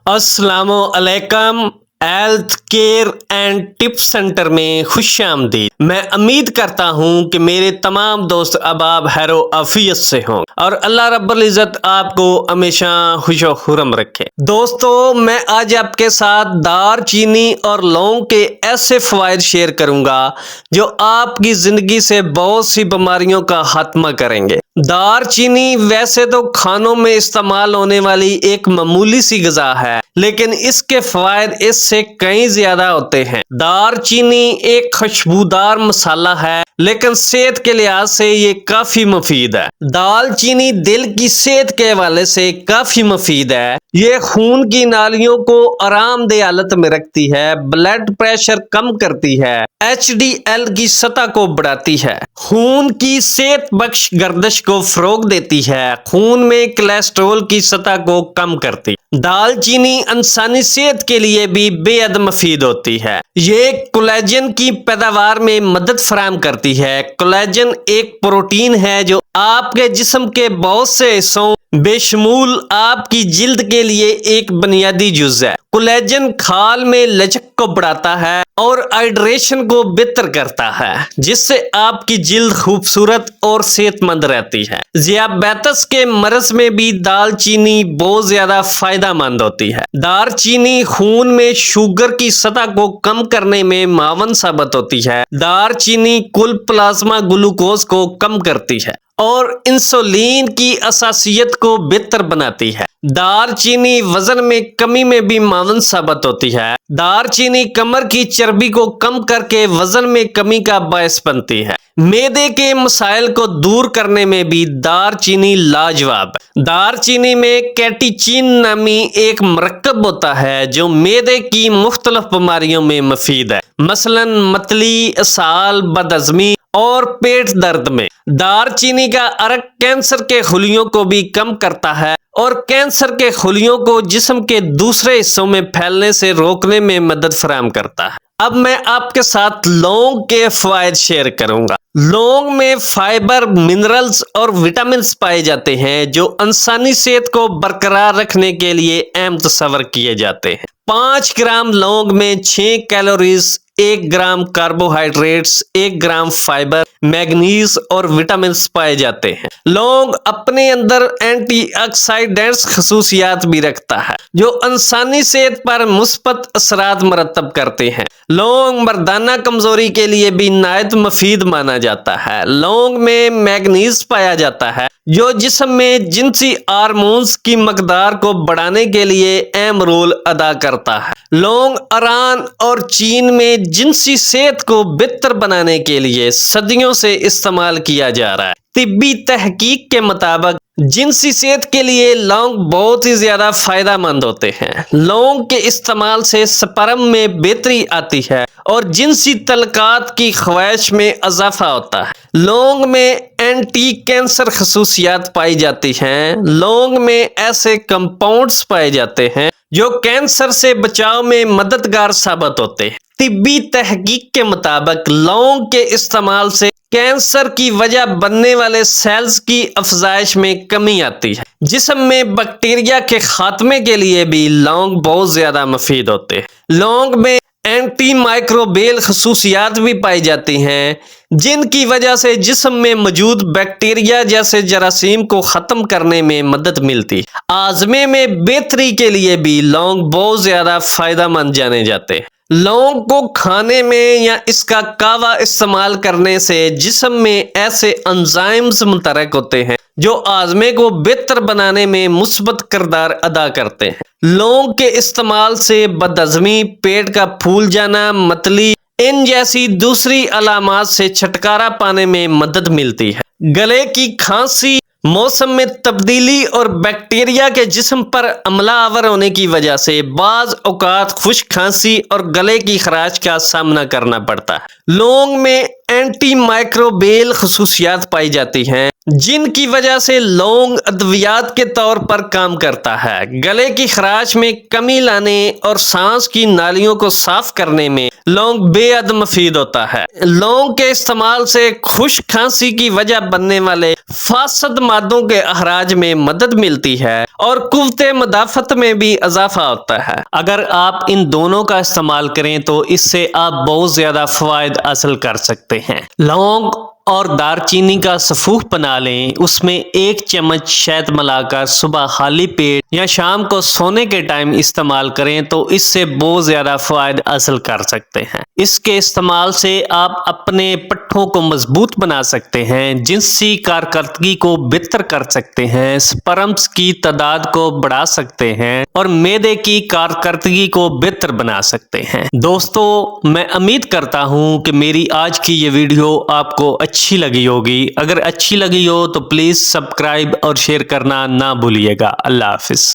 السلام علیکم۔ Health care and tip centre میں خوش آمدید۔ میں امید کرتا ہوں کہ میرے تمام دوست احباب خیر و عافیت سے ہوں اور اللہ رب العزت آپ کو ہمیشہ خوش و خرم رکھے۔ دوستو، میں آج آپ کے ساتھ دار چینی اور لونگ کے ایسے فوائد شیئر کروں گا جو آپ کی زندگی سے بہت سی بیماریوں کا خاتمہ کریں گے۔ دار چینی ویسے تو کھانوں میں استعمال ہونے والی ایک معمولی سی غذا ہے، لیکن اس کے فوائد اس سے کئی زیادہ ہوتے ہیں۔ دار چینی ایک خوشبودار مسالہ ہے، لیکن صحت کے لحاظ سے یہ کافی مفید ہے۔ دال چینی دل کی صحت کے حوالے سے کافی مفید ہے۔ یہ خون کی نالیوں کو آرام دہ حالت میں رکھتی ہے، بلڈ پریشر کم کرتی ہے، HDL کی سطح کو بڑھاتی ہے، خون کی صحت بخش گردش کو فروغ دیتی ہے، خون میں کولیسٹرول کی سطح کو کم کرتی۔ دال چینی انسانی صحت کے لیے بھی بے حد مفید ہوتی ہے۔ یہ کولیجن کی پیداوار میں مدد فراہم کرتی ہے۔ کولیجن ایک پروٹین ہے جو آپ کے جسم کے بہت سے حصوں بشمول آپ کی جلد کے لیے ایک بنیادی جز ہے۔ کولیجن کھال میں لچک کو بڑھاتا ہے اور ہائیڈریشن کو بہتر کرتا ہے، جس سے آپ کی جلد خوبصورت اور صحت مند رہتی ہے۔ ذیابیطس کے مرض میں بھی دال چینی بہت زیادہ فائدہ مند ہوتی ہے۔ دار چینی خون میں شوگر کی سطح کو کم کرنے میں معاون ثابت ہوتی ہے۔ دار چینی کل پلازما گلوکوز کو کم کرتی ہے اور انسولین کی حساسیت کو بہتر بناتی ہے۔ دار چینی وزن میں کمی میں بھی معاون ثابت ہوتی ہے۔ دار چینی کمر کی چربی کو کم کر کے وزن میں کمی کا باعث بنتی ہے۔ معدے کے مسائل کو دور کرنے میں بھی دار چینی لاجواب ہے۔ دار چینی میں کیٹیچین نامی ایک مرکب ہوتا ہے جو معدے کی مختلف بیماریوں میں مفید ہے، مثلا متلی، اسہال، بدہضمی اور پیٹ درد میں۔ دار چینی کا عرق کینسر کے خلیوں کو بھی کم کرتا ہے اور کینسر کے خلیوں کو جسم کے دوسرے حصوں میں پھیلنے سے روکنے میں مدد فراہم کرتا ہے۔ اب میں آپ کے ساتھ لونگ کے فوائد شیئر کروں گا۔ لونگ میں فائبر، منرلز اور وٹامنز پائے جاتے ہیں جو انسانی صحت کو برقرار رکھنے کے لیے اہم تصور کیے جاتے ہیں۔ 5 گرام لونگ میں 6 calories, 1 gram carbohydrates, 1 gram fibre, manganese اور وٹامنز پائے جاتے ہیں۔ لونگ اپنے اندر اینٹی آکسیڈنٹس خصوصیات بھی رکھتا ہے جو انسانی صحت پر مثبت اثرات مرتب کرتے ہیں۔ لونگ مردانہ کمزوری کے لیے بھی نہایت مفید مانا جاتا ہے۔ لونگ میں میگنیز پایا جاتا ہے جو جسم میں جنسی ہارمونز کی مقدار کو بڑھانے کے لیے اہم رول ادا کرتا ہے۔ لونگ ایران اور چین میں جنسی صحت کو بہتر بنانے کے لیے صدیوں سے استعمال کیا جا رہا ہے۔ طبی تحقیق کے مطابق جنسی صحت کے لیے لونگ بہت ہی زیادہ فائدہ مند ہوتے ہیں۔ لونگ کے استعمال سے سپرم میں بہتری آتی ہے اور جنسی تعلقات کی خواہش میں اضافہ ہوتا ہے۔ لونگ میں اینٹی کینسر خصوصیات پائی جاتی ہیں۔ لونگ میں ایسے کمپاؤنڈز پائے جاتے ہیں جو کینسر سے بچاؤ میں مددگار ثابت ہوتے ہیں۔ طبی تحقیق کے مطابق لونگ کے استعمال سے کینسر کی وجہ بننے والے سیلز کی افزائش میں کمی آتی ہے۔ جسم میں بیکٹیریا کے خاتمے کے لیے بھی لونگ بہت زیادہ مفید ہوتے ہیں۔ لونگ میں اینٹی مائکروبیل خصوصیات بھی پائی جاتی ہیں جن کی وجہ سے جسم میں موجود بیکٹیریا جیسے جراثیم کو ختم کرنے میں مدد ملتی ہے۔ ہاضمے میں بہتری کے لیے بھی لونگ بہت زیادہ فائدہ مند جانے جاتے ہیں۔ لونگ کو کھانے میں یا اس کا کہوہ استعمال کرنے سے جسم میں ایسے انزائمز متحرک ہوتے ہیں جو ہاضمے کو بہتر بنانے میں مثبت کردار ادا کرتے ہیں۔ لونگ کے استعمال سے بدہضمی، پیٹ کا پھول جانا، متلی، ان جیسی دوسری علامات سے چھٹکارا پانے میں مدد ملتی ہے۔ گلے کی کھانسی، موسم میں تبدیلی اور بیکٹیریا کے جسم پر حملہ آور ہونے کی وجہ سے بعض اوقات خشک کھانسی اور گلے کی خراش کا سامنا کرنا پڑتا ہے۔ لونگ میں اینٹی مائکروبیل خصوصیات پائی جاتی ہیں جن کی وجہ سے لونگ ادویات کے طور پر کام کرتا ہے۔ گلے کی خراش میں کمی لانے اور سانس کی نالیوں کو صاف کرنے میں لونگ بے حد مفید ہوتا ہے۔ لونگ کے استعمال سے خشک کھانسی کی وجہ بننے والے فاسد مادوں کے اخراج میں مدد ملتی ہے اور قوت مدافعت میں بھی اضافہ ہوتا ہے۔ اگر آپ ان دونوں کا استعمال کریں تو اس سے آپ بہت زیادہ فوائد حاصل کر سکتے ہیں۔ لونگ اور دار چینی کا سفوف بنا لیں، اس میں 1 چمچ شہد ملا کر صبح خالی پیٹ یا شام کو سونے کے ٹائم استعمال کریں تو اس سے بہت زیادہ فوائد حاصل کر سکتے ہیں۔ اس کے استعمال سے آپ اپنے پٹھوں کو مضبوط بنا سکتے ہیں، جنسی کارکردگی کو بہتر کر سکتے ہیں، سپرمز کی تعداد کو بڑھا سکتے ہیں اور معدے کی کارکردگی کو بہتر بنا سکتے ہیں۔ دوستو، میں امید کرتا ہوں کہ میری آج کی یہ ویڈیو آپ کو اچھی لگی ہوگی۔ اگر اچھی لگی ہو تو پلیز سبسکرائب اور شیئر کرنا نہ بھولیے گا۔ اللہ حافظ۔